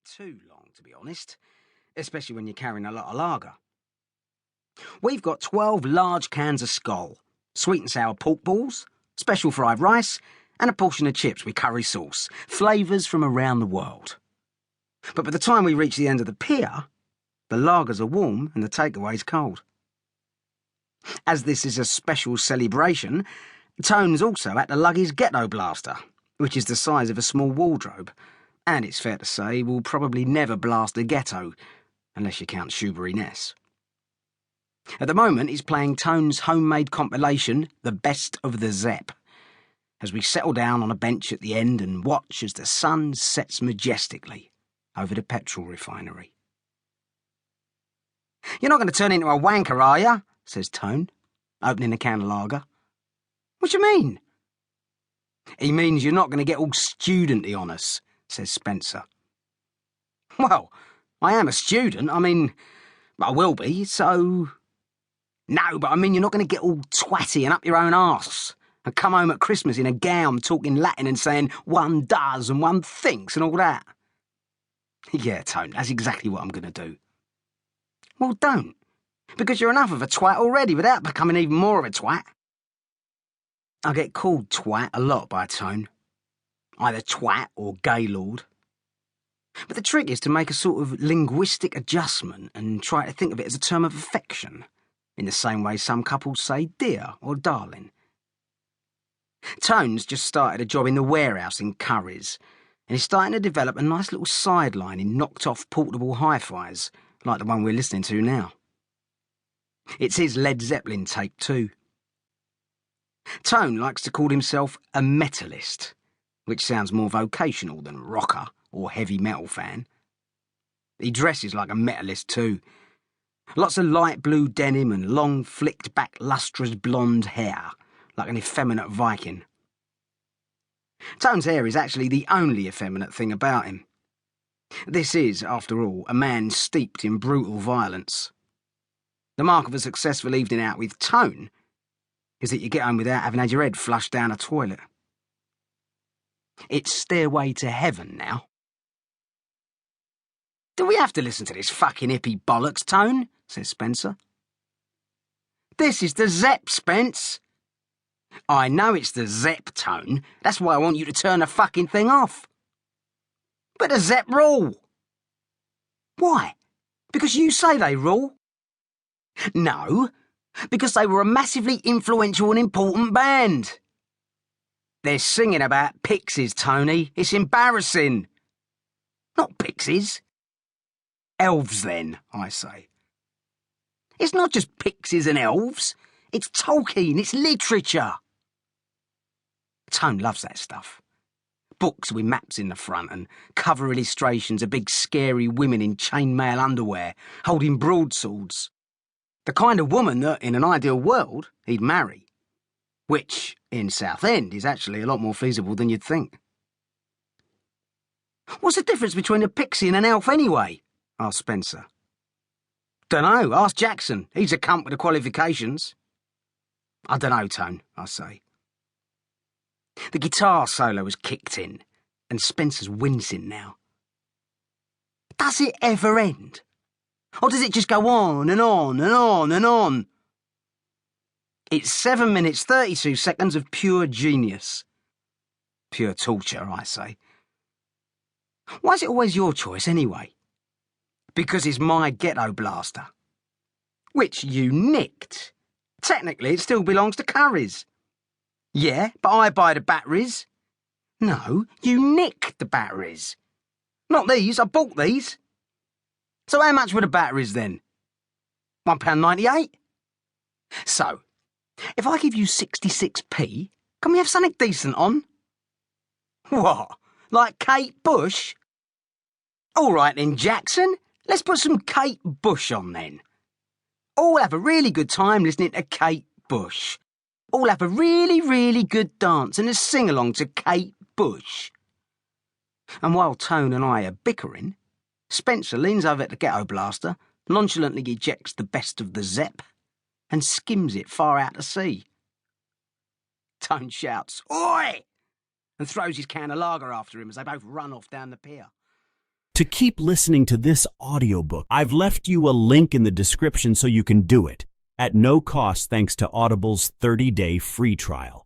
too long, to be honest, especially when you're carrying a lot of lager. We've got 12 large cans of Skoll, sweet and sour pork balls, special fried rice, and a portion of chips with curry sauce, flavours from around the world. But by the time we reach the end of the pier, the lagers are warm and the takeaway's cold. As this is a special celebration, Tone's also had to lug his ghetto blaster, which is the size of a small wardrobe, and it's fair to say we'll probably never blast a ghetto, unless you count Shoebury Ness. At the moment, he's playing Tone's homemade compilation, The Best of the Zepp, as we settle down on a bench at the end and watch as the sun sets majestically over the petrol refinery. "You're not going to turn into a wanker, are you?" says Tone, opening a can of lager. "What do you mean?" "He means you're not going to get all studenty on us," says Spencer. "Well, I am a student. I will be, so..." "No, but I mean you're not going to get all twatty and up your own arse and come home at Christmas in a gown talking Latin and saying one does and one thinks and all that." "Yeah, Tone, that's exactly what I'm going to do." "Well, don't, because you're enough of a twat already without becoming even more of a twat." I get called twat a lot by Tone, either twat or gaylord. But the trick is to make a sort of linguistic adjustment and try to think of it as a term of affection, in the same way some couples say dear or darling. Tone's just started a job in the warehouse in Curry's, and he's starting to develop a nice little sideline in knocked-off portable hi-fis, like the one we're listening to now. It's his Led Zeppelin tape too. Tone likes to call himself a metalist, which sounds more vocational than rocker or heavy metal fan. He dresses like a metalist too. Lots of light blue denim and long flicked back lustrous blonde hair, like an effeminate Viking. Tone's hair is actually the only effeminate thing about him. This is, after all, a man steeped in brutal violence. The mark of a successful evening out with Tone is that you get home without having had your head flushed down a toilet. It's Stairway to Heaven now. "Do we have to listen to this fucking hippie bollocks, Tone?" says Spencer. "This is the Zepp, Spence." "I know it's the Zepp, Tone. That's why I want you to turn the fucking thing off." "But the Zepp rule." "Why? Because you say they rule?" "No, because they were a massively influential and important band." "They're singing about pixies, Tony. It's embarrassing." "Not pixies." "Elves, then," I say. "It's not just pixies and elves. It's Tolkien, it's literature." Tone loves that stuff. Books with maps in the front and cover illustrations of big scary women in chainmail underwear, holding broadswords. The kind of woman that, in an ideal world, he'd marry. Which, in Southend, is actually a lot more feasible than you'd think. "What's the difference between a pixie and an elf anyway?" asked Spencer. "Dunno, ask Jackson. He's a cunt with the qualifications." "I dunno, Tone," I say. The guitar solo has kicked in, and Spencer's wincing now. "Does it ever end? Or does it just go on and on and on and on?" "It's 7 minutes 32 seconds of pure genius." "Pure torture," I say. "Why is it always your choice anyway?" "Because it's my ghetto blaster." "Which you nicked. Technically, it still belongs to Curry's." "Yeah, but I buy the batteries." "No, you nicked the batteries." "Not these, I bought these." "So how much were the batteries then?" £1.98. "So, if I give you 66p, can we have something decent on?" "What, like Kate Bush?" "All right then, Jackson. Let's put some Kate Bush on then. All have a really good time listening to Kate Bush. All have a really, really good dance and a sing-along to Kate Bush." And while Tone and I are bickering, Spencer leans over at the ghetto blaster, nonchalantly ejects the best of the Zepp, and skims it far out to sea. Tone shouts, "Oi!" and throws his can of lager after him as they both run off down the pier. to keep listening to this audiobook. I've left you a link in the description so you can do it, at no cost thanks to Audible's 30-day free trial.